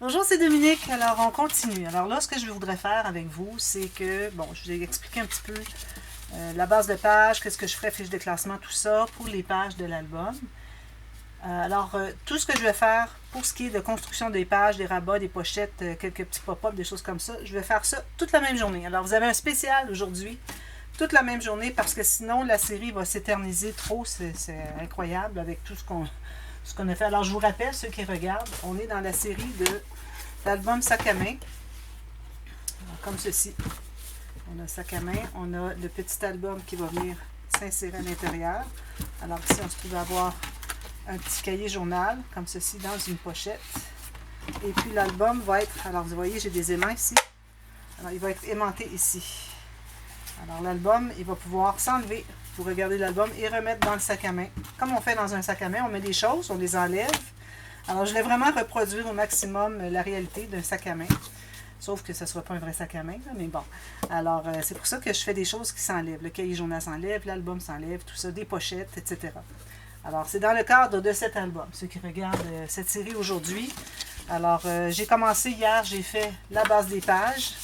Bonjour, c'est Dominique. Alors, on continue. Alors là, ce que je voudrais faire avec vous, c'est que, bon, je vais expliquer un petit peu la base de page, qu'est-ce que je ferais, fiche de classement, tout ça, pour les pages de l'album. Tout ce que je vais faire pour ce qui est de construction des pages, des rabats, des pochettes, quelques petits pop-up, des choses comme ça, je vais faire ça toute la même journée. Alors, vous avez un spécial aujourd'hui, toute la même journée, parce que sinon, la série va s'éterniser trop. C'est incroyable avec tout ce qu'on a fait. Alors, je vous rappelle, ceux qui regardent, on est dans la série de l'album sac à main. Alors, comme ceci. On a le sac à main, on a le petit album qui va venir s'insérer à l'intérieur. Alors ici, on se trouve à avoir un petit cahier journal, comme ceci, dans une pochette. Et puis l'album va être, alors vous voyez, j'ai des aimants ici. Alors il va être aimanté ici. Alors l'album, il va pouvoir s'enlever pour regarder l'album et remettre dans le sac à main. Comme on fait dans un sac à main, on met des choses, on les enlève. Alors je vais vraiment reproduire au maximum la réalité d'un sac à main. Sauf que ce ne sera pas un vrai sac à main, là, mais bon. Alors, c'est pour ça que je fais des choses qui s'enlèvent. Le cahier journal s'enlève, l'album s'enlève, tout ça, des pochettes, etc. Alors, c'est dans le cadre de cet album, ceux qui regardent cette série aujourd'hui. Alors, j'ai commencé hier, j'ai fait la base des pages.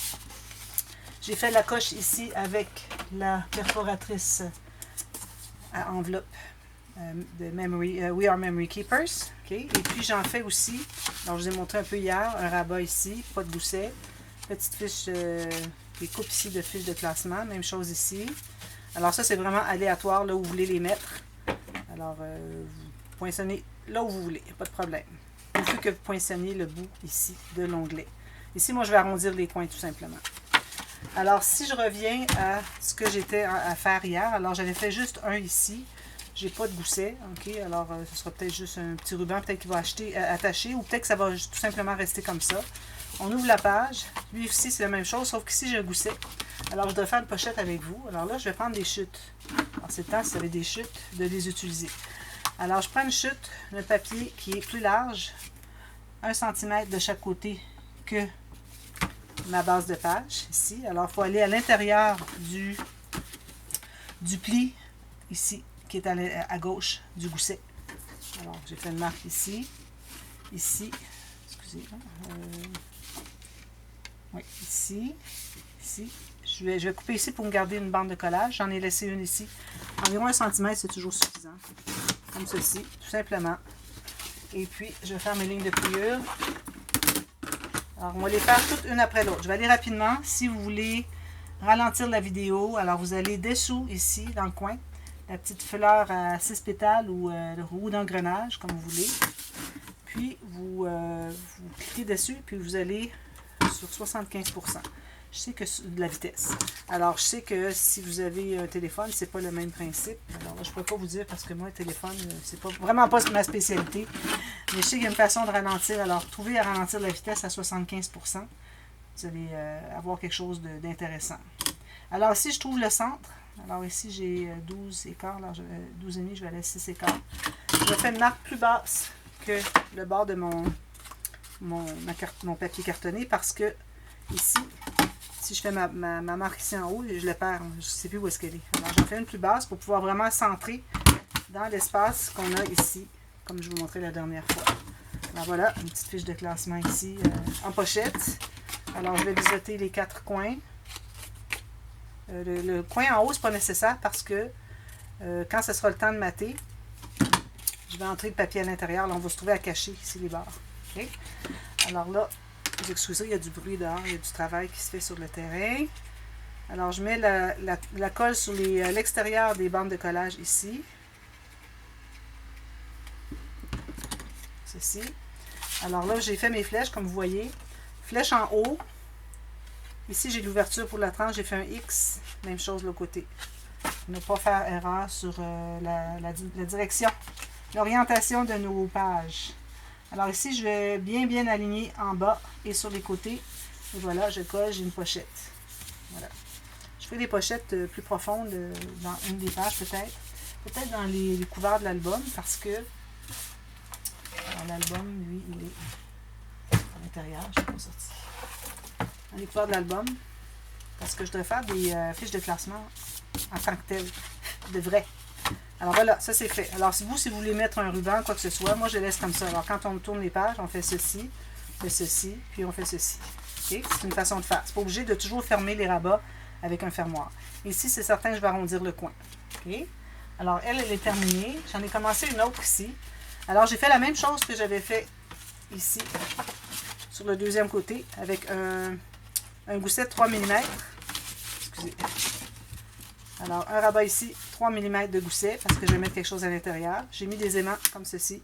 J'ai fait la coche ici avec la perforatrice à enveloppe de Memory, We Are Memory Keepers. Okay. Et puis j'en fais aussi, donc je vous ai montré un peu hier, un rabat ici, pas de gousset, petite fiche, des coupes ici de fiches de classement, même chose ici. Alors ça c'est vraiment aléatoire là où vous voulez les mettre. Alors vous poinçonnez là où vous voulez, pas de problème. Il faut que vous poinçonniez le bout ici de l'onglet. Ici moi je vais arrondir les coins tout simplement. Alors si je reviens à ce que j'étais à faire hier, alors j'avais fait juste un ici. J'ai pas de gousset, ok, alors ce sera peut-être juste un petit ruban, peut-être qu'il va attacher, ou peut-être que ça va tout simplement rester comme ça. On ouvre la page, lui aussi c'est la même chose, sauf qu'ici j'ai un gousset. Alors je dois faire une pochette avec vous, alors là je vais prendre des chutes. Alors c'est le temps, si vous avez des chutes, de les utiliser. Alors je prends une chute, le papier qui est plus large, 1 cm de chaque côté que ma base de page, ici. Alors il faut aller à l'intérieur du pli, ici, qui est à gauche du gousset. Alors, j'ai fait une marque ici, excusez, oui, ici. Je vais couper ici pour me garder une bande de collage. J'en ai laissé une ici. Environ 1 cm, c'est toujours suffisant. Comme ceci, tout simplement. Et puis, je vais faire mes lignes de pliure. Alors, on va les faire toutes une après l'autre. Je vais aller rapidement. Si vous voulez ralentir la vidéo, alors vous allez dessous, ici, dans le coin, la petite fleur à 6 pétales ou le roue d'engrenage, comme vous voulez. Puis, vous cliquez dessus, puis vous allez sur 75%. Je sais que de la vitesse. Alors, je sais que si vous avez un téléphone, c'est pas le même principe. Alors là, je ne peux pas vous dire parce que moi, le téléphone, c'est pas vraiment pas ma spécialité. Mais je sais qu'il y a une façon de ralentir. Alors, trouvez à ralentir la vitesse à 75%. Vous allez avoir quelque chose d'intéressant. Alors, ici, je trouve le centre. Alors ici, j'ai 12 écarts, alors 12 et demi, je vais aller à 6 écarts. Je vais faire une marque plus basse que le bord de mon papier cartonné parce que ici, si je fais ma marque ici en haut, je le perds. Je ne sais plus où est-ce qu'elle est. Alors j'en fais une plus basse pour pouvoir vraiment centrer dans l'espace qu'on a ici, comme je vous montrais la dernière fois. Alors voilà, une petite fiche de classement ici en pochette. Alors je vais biseauter les 4 coins. Le coin en haut, c'est pas nécessaire parce que quand ce sera le temps de mater, je vais entrer le papier à l'intérieur. Là, on va se trouver à cacher ici les barres. Okay? Alors là, vous excusez, il y a du bruit dehors, il y a du travail qui se fait sur le terrain. Alors, je mets la colle sur l'extérieur des bandes de collage ici. Ceci. Alors là, j'ai fait mes flèches, comme vous voyez. Flèche en haut. Ici, j'ai l'ouverture pour la tranche, j'ai fait un X, même chose de l'autre côté. Ne pas faire erreur sur la direction, l'orientation de nos pages. Alors ici, je vais bien aligner en bas et sur les côtés. Et voilà, je colle, j'ai une pochette. Voilà. Je ferai des pochettes plus profondes dans une des pages peut-être. Peut-être dans les couverts de l'album parce que l'album, lui, il est à l'intérieur, je ne l'ai pas sorti. Dans les couverts de l'album, parce que je dois faire des fiches de classement en tant que tel, de vrai. Alors voilà, ça c'est fait. Alors si vous voulez mettre un ruban, quoi que ce soit, moi je laisse comme ça. Alors quand on tourne les pages, on fait ceci. fait ceci, puis on fait ceci. Okay? C'est une façon de faire. C'est pas obligé de toujours fermer les rabats avec un fermoir. Ici, c'est certain que je vais arrondir le coin. Okay? Alors, elle est terminée. J'en ai commencé une autre ici. Alors, j'ai fait la même chose que j'avais fait ici, sur le deuxième côté, avec un gousset de 3 mm. Excusez. Alors, un rabat ici, 3 mm de gousset, parce que je vais mettre quelque chose à l'intérieur. J'ai mis des aimants comme ceci.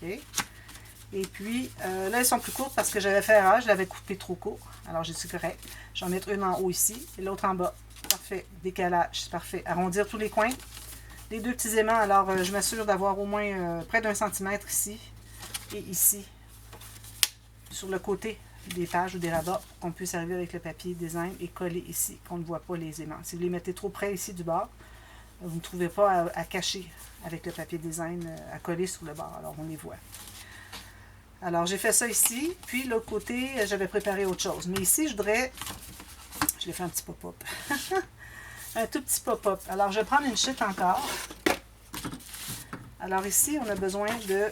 Okay? Et puis, là, elles sont plus courtes parce que j'avais fait erreur. Je l'avais coupé trop court. Alors, j'ai dit correct. Je vais en mettre une en haut ici et l'autre en bas. Parfait. Décalage. C'est parfait. Arrondir tous les coins. Les deux petits aimants, alors, je m'assure d'avoir au moins près d'1 centimètre ici et ici, sur le côté des pages ou des rabats, pour qu'on puisse arriver avec le papier design et coller ici, qu'on ne voit pas les aimants. Si vous les mettez trop près ici du bord, vous ne trouvez pas à cacher avec le papier design, à coller sur le bord. Alors, on les voit. Alors, j'ai fait ça ici. Puis, l'autre côté, j'avais préparé autre chose. Mais ici, je voudrais... Je l'ai fait un petit pop-up. Un tout petit pop-up. Alors, je vais prendre une chute encore. Alors, ici, on a besoin de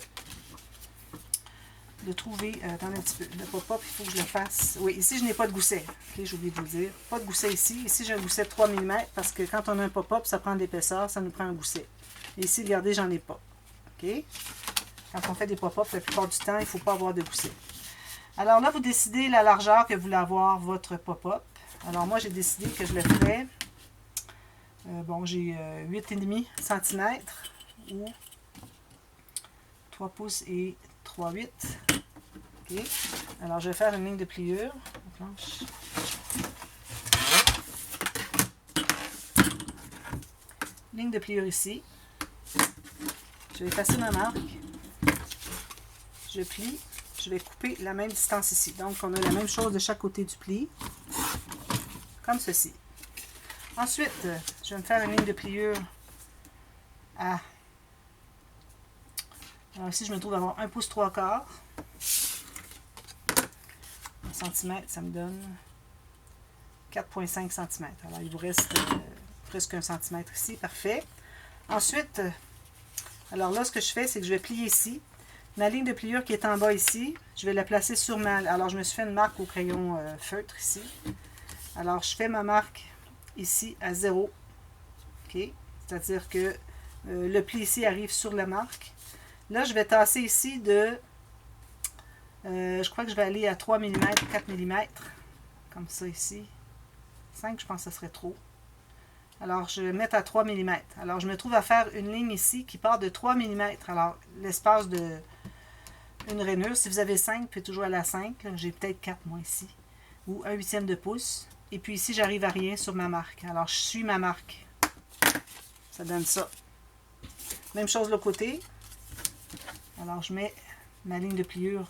trouver... attendez un petit peu. Le pop-up, il faut que je le fasse. Oui, ici, je n'ai pas de gousset. OK, j'ai oublié de vous le dire. Pas de gousset ici. Ici, j'ai un gousset de 3 mm parce que quand on a un pop-up, ça prend de l'épaisseur. Ça nous prend un gousset. Et ici, regardez, j'en ai pas. OK? Quand on fait des pop-up, la plupart du temps, il ne faut pas avoir de gousset. Alors là, vous décidez la largeur que vous voulez avoir votre pop-up. Alors moi, j'ai décidé que je le ferais. Bon, j'ai 8,5 cm ou 3 pouces et 3,8. OK. Alors, je vais faire une ligne de pliure. Planche. Ligne de pliure ici. Je vais effacer ma marque. Je plie, je vais couper la même distance ici. Donc, on a la même chose de chaque côté du pli, comme ceci. Ensuite, je vais me faire une ligne de pliure à... Alors ici, je me trouve à avoir 1 pouce 3/4. 1 cm, ça me donne 4,5 cm. Alors, il vous reste presque 1 cm ici, parfait. Ensuite, alors là, ce que je fais, c'est que je vais plier ici. Ma ligne de pliure qui est en bas ici, je vais la placer sur ma... Alors, je me suis fait une marque au crayon feutre ici. Alors, je fais ma marque ici à 0. OK? C'est-à-dire que le pli ici arrive sur la marque. Là, je vais tasser ici de... je crois que je vais aller à 3 mm, 4 mm. Comme ça ici. 5, je pense que ça serait trop. Alors, je vais mettre à 3 mm. Alors, je me trouve à faire une ligne ici qui part de 3 mm. Alors, l'espace de... une rainure, si vous avez 5, vous pouvez toujours aller à 5. J'ai peut-être 4 moi ici. Ou 1/8 de pouce. Et puis ici, j'arrive à rien sur ma marque. Alors, je suis ma marque. Ça donne ça. Même chose de l'autre côté. Alors, je mets ma ligne de pliure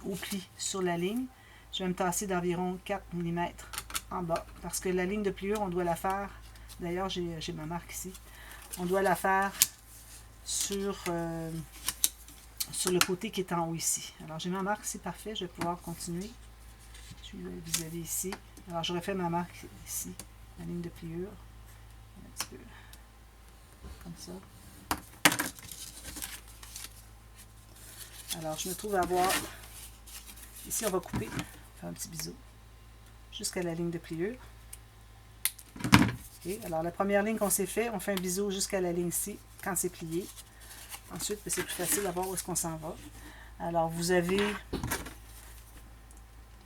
au pli sur la ligne. Je vais me tasser d'environ 4 mm en bas. Parce que la ligne de pliure, on doit la faire... D'ailleurs, j'ai ma marque ici. On doit la faire sur... sur le côté qui est en haut ici. Alors, j'ai ma marque ici, parfait. Je vais pouvoir continuer. Je suis vis-à-vis ici. Alors, j'aurais fait ma marque ici, la ligne de pliure. Un petit peu comme ça. Alors, je me trouve à avoir... Ici, on va couper, faire un petit biseau, jusqu'à la ligne de pliure. Okay. Alors, la première ligne qu'on s'est fait, on fait un biseau jusqu'à la ligne ici, quand c'est plié. Ensuite, c'est plus facile de voir où est-ce qu'on s'en va. Alors, vous avez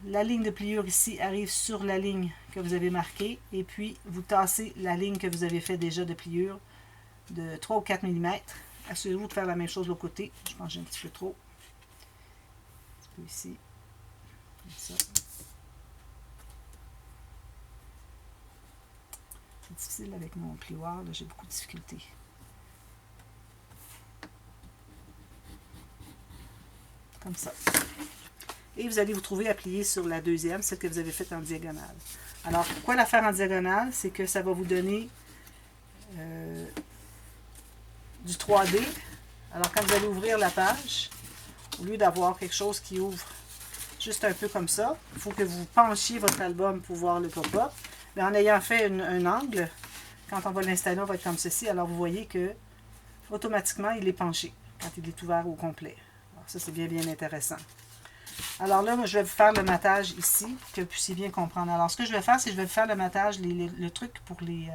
la ligne de pliure ici, arrive sur la ligne que vous avez marquée. Et puis, vous tassez la ligne que vous avez fait déjà de pliure de 3 ou 4 mm. Assurez-vous de faire la même chose de l'autre côté. Je pense que j'ai un petit peu trop. Un petit peu ici. Comme ça. C'est difficile avec mon plioir. J'ai beaucoup de difficultés. Comme ça. Et vous allez vous trouver à plier sur la deuxième, celle que vous avez faite en diagonale. Alors, pourquoi la faire en diagonale? C'est que ça va vous donner du 3D. Alors, quand vous allez ouvrir la page, au lieu d'avoir quelque chose qui ouvre juste un peu comme ça, il faut que vous penchiez votre album pour voir le pop-up. Mais en ayant fait un angle, quand on va l'installer, on va être comme ceci. Alors, vous voyez que automatiquement, il est penché quand il est ouvert au complet. Alors, ça, c'est bien, bien intéressant. Alors là, moi, je vais vous faire le matage ici, pour que vous puissiez bien comprendre. Alors, ce que je vais faire, c'est que je vais vous faire le matage, le truc pour les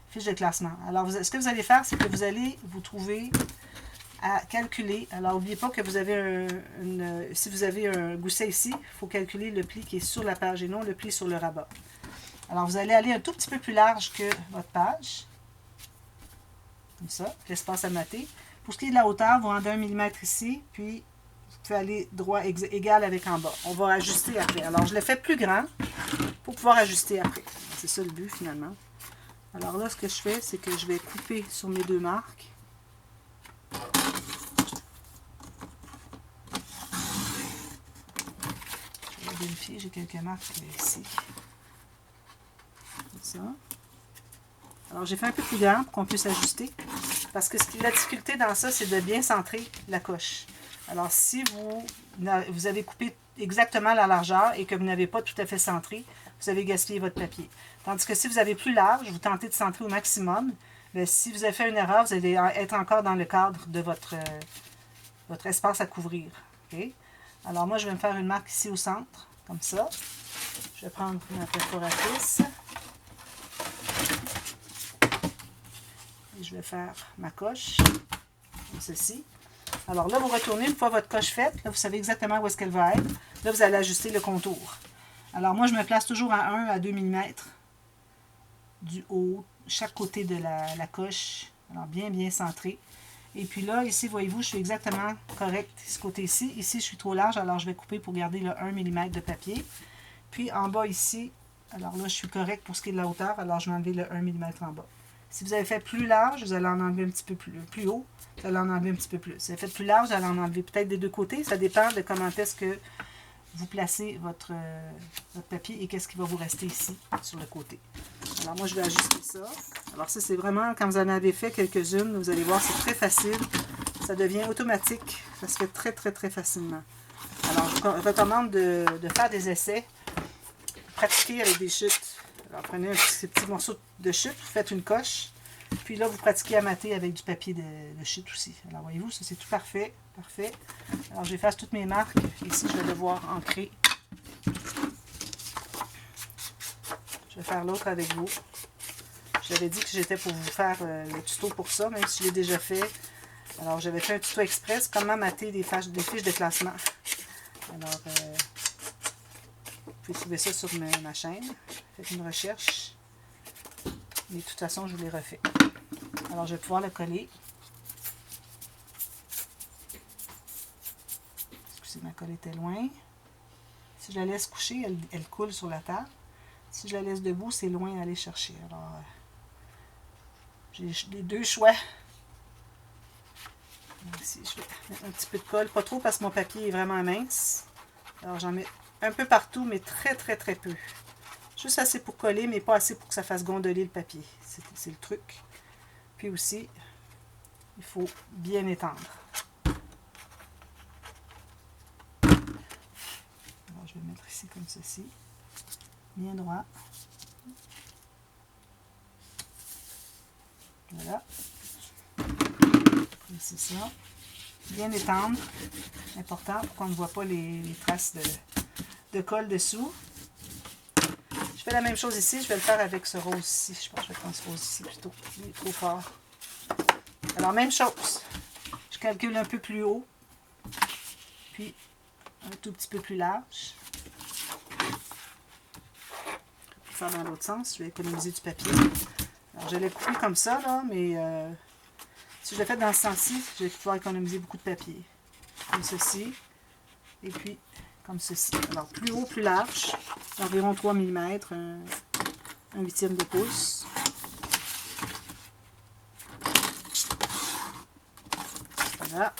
fiches de classement. Alors, ce que vous allez faire, c'est que vous allez vous trouver à calculer. Alors, n'oubliez pas que vous avez si vous avez un gousset ici, il faut calculer le pli qui est sur la page et non le pli sur le rabat. Alors, vous allez aller un tout petit peu plus large que votre page. Comme ça, l'espace à mater. Pour ce qui est de la hauteur, vous rendez 1 mm ici, puis vous pouvez aller droit égal avec en bas. On va ajuster après. Alors, je le fais plus grand pour pouvoir ajuster après. C'est ça le but, finalement. Alors là, ce que je fais, c'est que je vais couper sur mes deux marques. Je vais vérifier, j'ai quelques marques ici. Comme ça. Alors, j'ai fait un peu plus grand pour qu'on puisse ajuster. Parce que la difficulté dans ça, c'est de bien centrer la coche. Alors, si vous avez coupé exactement la largeur et que vous n'avez pas tout à fait centré, vous avez gaspillé votre papier. Tandis que si vous avez plus large, vous tentez de centrer au maximum. Mais si vous avez fait une erreur, vous allez être encore dans le cadre de votre espace à couvrir. Okay? Alors, moi, je vais me faire une marque ici au centre, comme ça. Je vais prendre ma perforatrice. Je vais faire ma coche, comme ceci. Alors là, vous retournez une fois votre coche faite. Là, vous savez exactement où est-ce qu'elle va être. Là, vous allez ajuster le contour. Alors moi, je me place toujours à 1 à 2 mm du haut, chaque côté de la coche. Alors bien centré. Et puis là, ici, voyez-vous, je suis exactement correct ce côté-ci. Ici, je suis trop large, alors je vais couper pour garder le 1 mm de papier. Puis en bas ici, alors là, je suis correct pour ce qui est de la hauteur, alors je vais enlever le 1 mm en bas. Si vous avez fait plus large, vous allez en enlever un petit peu plus haut, vous allez en enlever un petit peu plus. Si vous avez fait plus large, vous allez en enlever peut-être des deux côtés. Ça dépend de comment est-ce que vous placez votre papier et qu'est-ce qui va vous rester ici, sur le côté. Alors moi, je vais ajuster ça. Alors ça, c'est vraiment, quand vous en avez fait quelques-unes, vous allez voir, c'est très facile. Ça devient automatique. Ça se fait très facilement. Alors, je vous recommande de faire des essais. Pratiquer avec des chutes. Alors, prenez ces petits morceaux de chute, vous faites une coche, puis là, vous pratiquez à mater avec du papier de chute aussi. Alors, voyez-vous, ça, c'est tout parfait. Parfait. Alors, j'efface toutes mes marques. Ici, je vais devoir ancrer. Je vais faire l'autre avec vous. J'avais dit que j'étais pour vous faire le tuto pour ça, même si je l'ai déjà fait. Alors, j'avais fait un tuto express, comment mater des fiches de classement. Alors, vous pouvez trouver ça sur ma chaîne. Faites une recherche. Mais de toute façon, je vous l'ai refait. Alors, je vais pouvoir le coller. Excusez, ma colle était loin. Si je la laisse coucher, elle coule sur la table. Si je la laisse debout, c'est loin à aller chercher. Alors, j'ai les deux choix. Ici, je vais mettre un petit peu de colle. Pas trop parce que mon papier est vraiment mince. Alors, j'en mets un peu partout, mais très peu. Juste assez pour coller, mais pas assez pour que ça fasse gondoler le papier. C'est le truc. Puis aussi, il faut bien étendre. Alors, je vais mettre ici comme ceci. Bien droit. Voilà. Et c'est ça. Bien étendre. Important pour qu'on ne voit pas les traces de colle dessous. Je fais la même chose ici. Je vais le faire avec ce rose-ci. Je pense que je vais prendre ce rose-ci plutôt. Il est trop fort. Alors, même chose. Je calcule un peu plus haut. Puis, un tout petit peu plus large. Je vais faire dans l'autre sens. Je vais économiser du papier. Alors, je l'ai coupé comme ça, là, mais si je le fais dans ce sens-ci, je vais pouvoir économiser beaucoup de papier. Comme ceci. Et puis, comme ceci. Alors, plus haut, plus large. Environ 3 mm, un huitième de pouce. Voilà.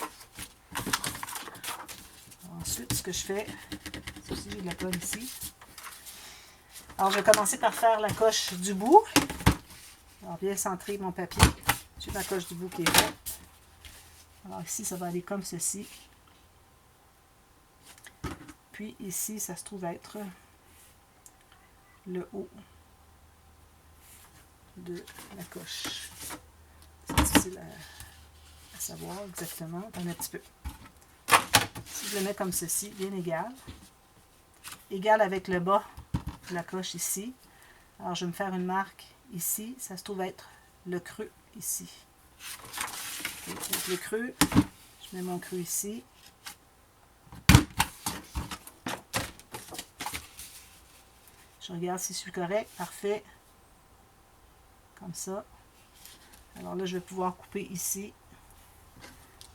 Alors, ensuite, ce que je fais, c'est aussi, j'ai de la colle ici. Alors, je vais commencer par faire la coche du bout. Alors, bien centrer mon papier sur la coche du bout qui est faite. Alors, ici, ça va aller comme ceci. Puis, ici, ça se trouve être le haut de la coche. C'est difficile à savoir exactement. Attendez un petit peu. Si je le mets comme ceci, bien égal. Égal avec le bas de la coche ici. Alors, je vais me faire une marque ici. Ça se trouve être le creux ici. Okay, avec le creux, je mets mon creux ici. Je regarde si je suis correct. Parfait. Comme ça. Alors là, je vais pouvoir couper ici.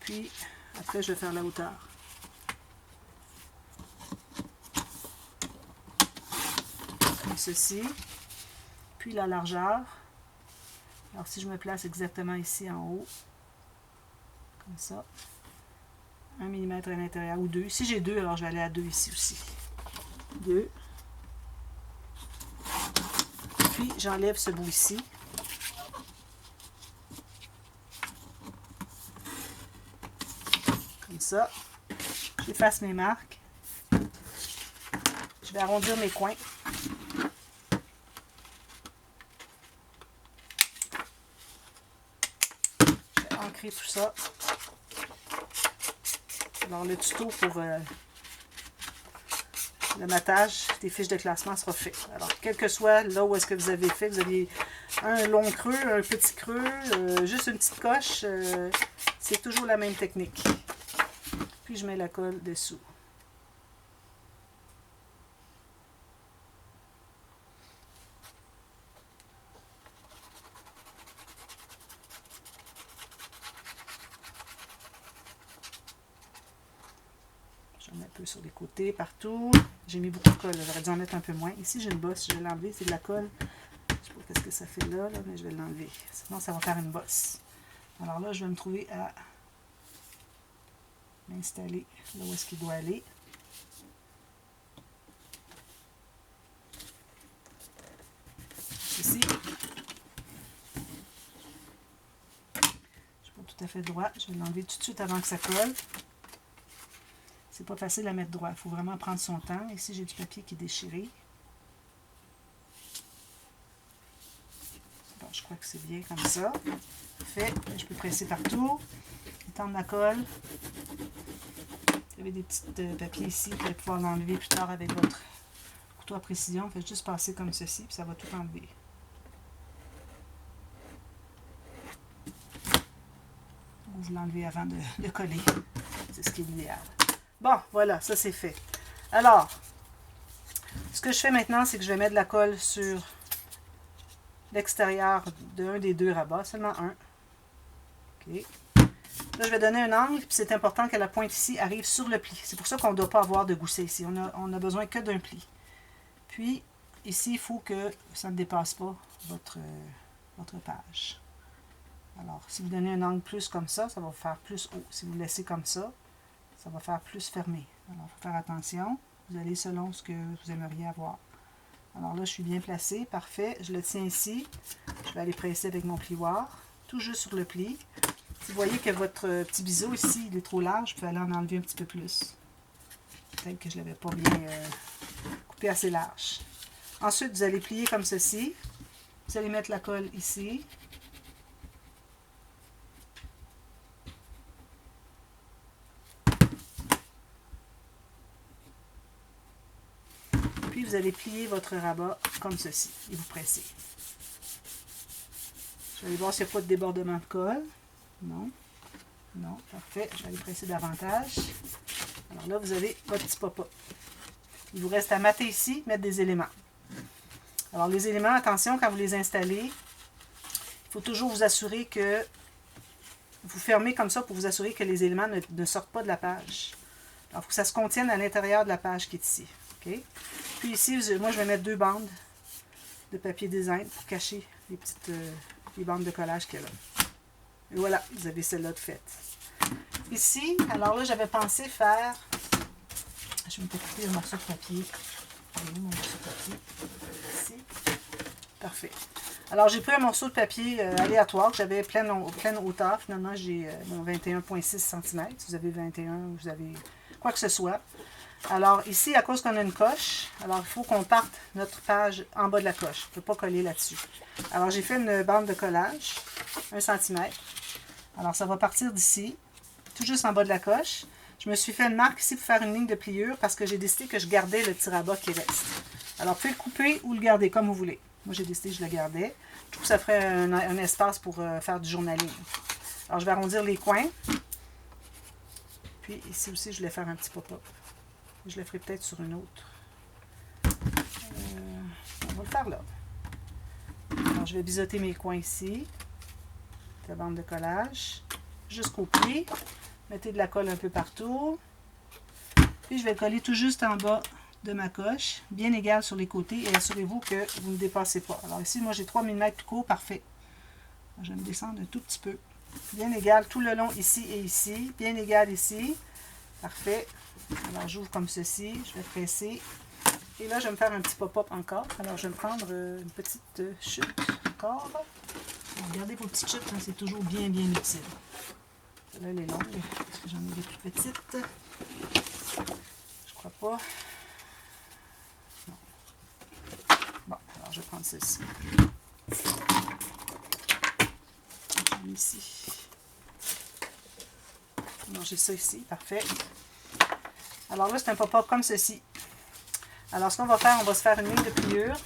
Puis, après, je vais faire la hauteur. Comme ceci. Puis la largeur. Alors, si je me place exactement ici en haut, comme ça, 1 mm à l'intérieur ou 2. Si j'ai 2, alors je vais aller à 2 ici aussi. 2. Puis, j'enlève ce bout ici. Comme ça. J'efface mes marques. Je vais arrondir mes coins. Je vais ancrer tout ça. Alors, le tuto pour le matage des fiches de classement sera fait. Alors, quel que soit là où est-ce que vous avez fait, vous aviez un long creux, un petit creux, juste une petite coche, c'est toujours la même technique. Puis, je mets la colle dessous. J'en mets un peu sur les côtés, partout. J'ai mis beaucoup de colle, j'aurais dû en mettre un peu moins. Ici, j'ai une bosse, je vais l'enlever, c'est de la colle. Je ne sais pas qu'est-ce que ça fait là, mais je vais l'enlever. Sinon, ça va faire une bosse. Alors là, je vais me trouver à m'installer là où est-ce qu'il doit aller. Ici. Je ne suis pas tout à fait droit. Je vais l'enlever tout de suite avant que ça colle. C'est pas facile à mettre droit. Il faut vraiment prendre son temps. Ici, j'ai du papier qui est déchiré. Bon, je crois que c'est bien comme ça. Parfait. Je peux presser partout. Étendre ma colle. Vous avez des petits papiers ici. Vous allez pouvoir l'enlever plus tard avec votre couteau à précision. Faites juste passer comme ceci, puis ça va tout enlever. Vous l'enlevez avant de coller. C'est ce qui est l'idéal. Bon, voilà, ça c'est fait. Alors, ce que je fais maintenant, c'est que je vais mettre de la colle sur l'extérieur d'un des deux rabats, seulement un. OK. Là, je vais donner un angle, puis c'est important que la pointe ici arrive sur le pli. C'est pour ça qu'on ne doit pas avoir de gousset ici. On a besoin que d'un pli. Puis, ici, il faut que ça ne dépasse pas votre page. Alors, si vous donnez un angle plus comme ça va vous faire plus haut. Si vous le laissez comme ça va faire plus fermé. Alors, il faut faire attention. Vous allez selon ce que vous aimeriez avoir. Alors là, je suis bien placée. Parfait. Je le tiens ici. Je vais aller presser avec mon plioir. Tout juste sur le pli. Si vous voyez que votre petit biseau ici, il est trop large, vous pouvez aller en enlever un petit peu plus. Peut-être que je ne l'avais pas bien coupé assez large. Ensuite, vous allez plier comme ceci. Vous allez mettre la colle ici. Puis vous allez plier votre rabat comme ceci et vous pressez. Je vais aller voir s'il n'y a pas de débordement de colle. Non. Non, parfait. Je vais aller presser davantage. Alors là, vous avez votre petit pop-up. Il vous reste à mater ici, mettre des éléments. Alors les éléments, attention, quand vous les installez, il faut toujours vous assurer que vous fermez comme ça pour vous assurer que les éléments ne sortent pas de la page. Alors, il faut que ça se contienne à l'intérieur de la page qui est ici. Okay? Puis ici, moi, je vais mettre 2 bandes de papier design pour cacher les bandes de collage qu'il y a là. Et voilà, vous avez celle-là de faite. Ici, alors là, j'avais pensé faire... Je vais me couper un morceau de papier. Mon morceau de papier. Ici. Parfait. Alors, j'ai pris un morceau de papier aléatoire que j'avais pleine hauteur. Finalement, j'ai mon 21,6 cm. Si vous avez 21, vous avez quoi que ce soit. Alors, ici, à cause qu'on a une coche, alors il faut qu'on parte notre page en bas de la coche. On ne peut pas coller là-dessus. Alors, j'ai fait une bande de collage, 1 cm. Alors, ça va partir d'ici, tout juste en bas de la coche. Je me suis fait une marque ici pour faire une ligne de pliure parce que j'ai décidé que je gardais le tire-à-bas qui reste. Alors, vous pouvez le couper ou le garder comme vous voulez. Moi, j'ai décidé que je le gardais. Je trouve que ça ferait un espace pour faire du journaling. Alors, je vais arrondir les coins. Puis, ici aussi, je voulais faire un petit pop-up. Je le ferai peut-être sur une autre. On va le faire là. Alors, je vais biseauter mes coins ici. La bande de collage. Jusqu'au pli. Mettez de la colle un peu partout. Puis, je vais coller tout juste en bas de ma coche, bien égal sur les côtés, et assurez-vous que vous ne dépassez pas. Alors ici, moi, j'ai 3 mm tout court, parfait. Je vais me descendre un tout petit peu. Bien égal tout le long ici et ici. Bien égal ici. Parfait. Alors, j'ouvre comme ceci. Je vais presser. Et là, je vais me faire un petit pop-up encore. Alors, je vais me prendre une petite chute encore. Regardez vos petites chutes, hein, c'est toujours bien, bien utile. Celle-là, elle est longue, parce que j'en ai des plus petites. Je crois pas. Non. Bon, alors je vais prendre celle-ci. Je mets ici. Alors, j'ai ça ici, parfait. Alors là, c'est un pop-up comme ceci. Alors, ce qu'on va faire, on va se faire une ligne de pliure.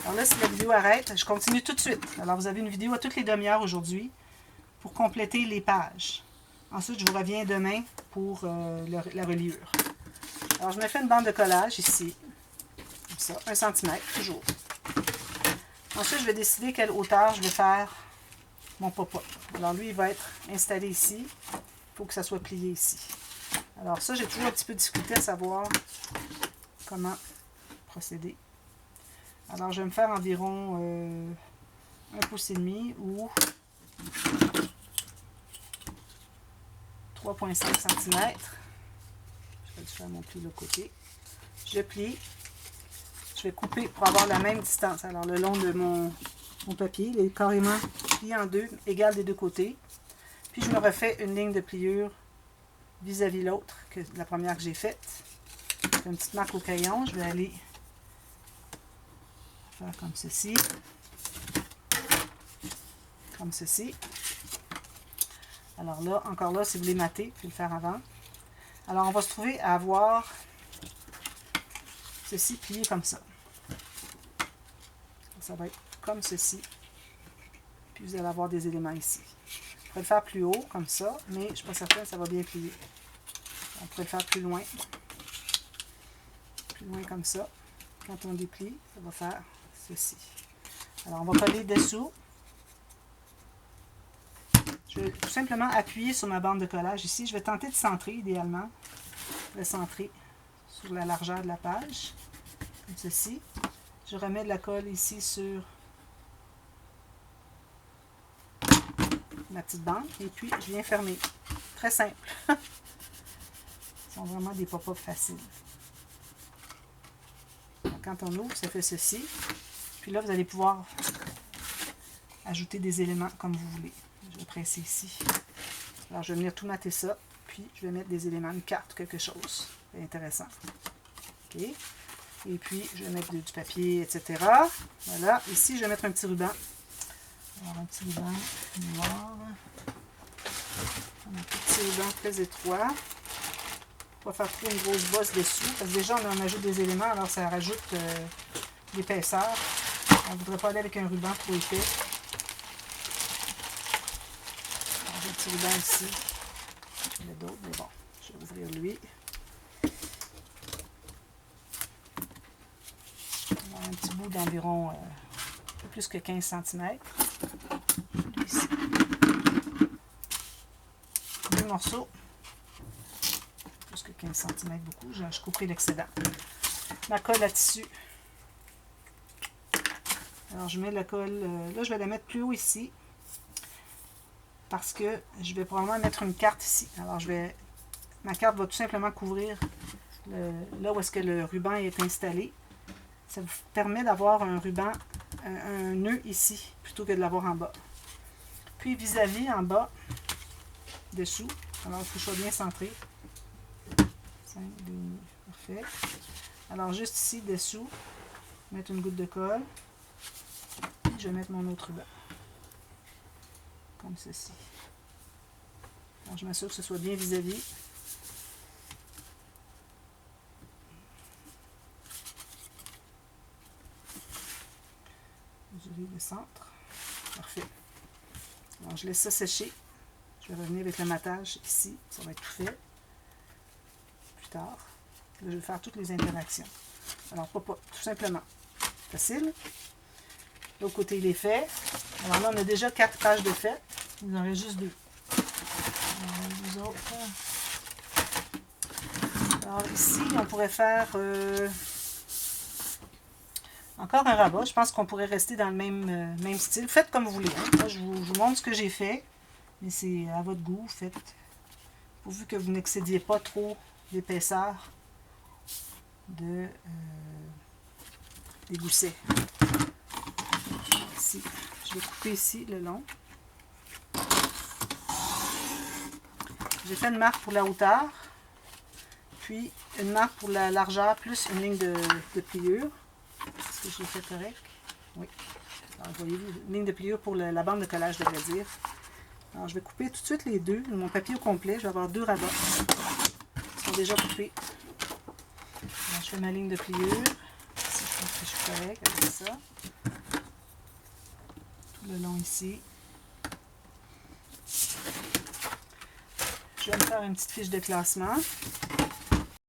Alors là, si la vidéo arrête, je continue tout de suite. Alors, vous avez une vidéo à toutes les demi-heures aujourd'hui pour compléter les pages. Ensuite, je vous reviens demain pour la reliure. Alors, je me fais une bande de collage ici. Comme ça, 1 cm, toujours. Ensuite, je vais décider quelle hauteur je vais faire mon pop-up. Alors, lui, il va être installé ici. Il faut que ça soit plié ici. Alors, ça, j'ai toujours un petit peu de difficulté à savoir comment procéder. Alors, je vais me faire environ 1,5 pouce ou 3,5 cm. Je vais faire mon pli de l'autre côté. Je plie. Je vais couper pour avoir la même distance. Alors, le long de mon papier, il est carrément plié en deux, égal des deux côtés. Puis, je me refais une ligne de pliure vis-à-vis l'autre que la première que j'ai faite. Je fais une petite marque au crayon. Je vais aller faire comme ceci. Comme ceci. Alors là, encore là, si vous voulez mater, puis le faire avant. Alors, on va se trouver à avoir ceci plié comme ça. Ça va être comme ceci. Puis vous allez avoir des éléments ici. Je pourrais le faire plus haut, comme ça, mais je ne suis pas certaine que ça va bien plier. On pourrait le faire plus loin. Plus loin comme ça. Quand on déplie, ça va faire ceci. Alors, on va coller dessous. Je vais tout simplement appuyer sur ma bande de collage ici. Je vais tenter de centrer, idéalement. Je vais centrer sur la largeur de la page, comme ceci. Je remets de la colle ici sur ma petite bande. Et puis, je viens fermer. Très simple. Ce sont vraiment des pop-up faciles. Donc, quand on ouvre, ça fait ceci. Puis là, vous allez pouvoir ajouter des éléments comme vous voulez. Je vais presser ici. Alors, je vais venir tout mater ça. Puis, je vais mettre des éléments, une carte ou quelque chose. C'est intéressant. OK. Et puis, je vais mettre du papier, etc. Voilà. Ici, je vais mettre un petit ruban. Alors, un petit ruban noir. Un petit ruban très étroit. On va faire trop une grosse bosse dessus. Parce que déjà, on en ajoute des éléments. Alors, ça rajoute l'épaisseur. On ne voudrait pas aller avec un ruban trop épais. Alors, j'ai un petit ruban ici. Il y en a d'autres, mais bon, je vais ouvrir lui. On a un petit bout d'environ un peu plus que 15 cm. Ici. 2 morceaux. Plus que 15 cm, beaucoup. Je couperai l'excédent. Ma colle à tissu. Alors, je mets la colle, là, je vais la mettre plus haut ici, parce que je vais probablement mettre une carte ici. Alors, ma carte va tout simplement couvrir là où est-ce que le ruban est installé. Ça vous permet d'avoir un ruban, un nœud ici, plutôt que de l'avoir en bas. Puis, vis-à-vis, en bas, dessous, alors, il faut que je sois bien centré. 5, 2, parfait. Alors, juste ici, dessous, mettre une goutte de colle. Je vais mettre mon autre ruban. Comme ceci. Alors, je m'assure que ce soit bien vis-à-vis. Mesurer le centre. Parfait. Alors, je laisse ça sécher. Je vais revenir avec le matage ici. Ça va être tout fait. Plus tard. Là, je vais faire toutes les interactions. Alors, pas, tout simplement. Facile. L'autre côté, il est fait. Alors là, on a déjà 4 pages de fait. Il en reste juste 2. Alors ici, on pourrait faire encore un rabat. Je pense qu'on pourrait rester dans le même style. Faites comme vous voulez. Hein. Moi, je vous montre ce que j'ai fait. Mais c'est à votre goût. Faites. Pourvu que vous n'excédiez pas trop l'épaisseur des goussets. Ici, je vais couper ici le long. J'ai fait une marque pour la hauteur, puis une marque pour la largeur, plus une ligne de pliure. Est-ce que je l'ai fait correct? Oui. Alors, voyez-vous, une ligne de pliure pour la bande de collage, je devrais dire. Alors, je vais couper tout de suite les deux. Mon papier au complet, je vais avoir 2 rabats. Ils sont déjà coupés. Alors, je fais ma ligne de pliure. Ici, je pense que je suis correct avec ça. Tout le long ici. Je vais me faire une petite fiche de classement.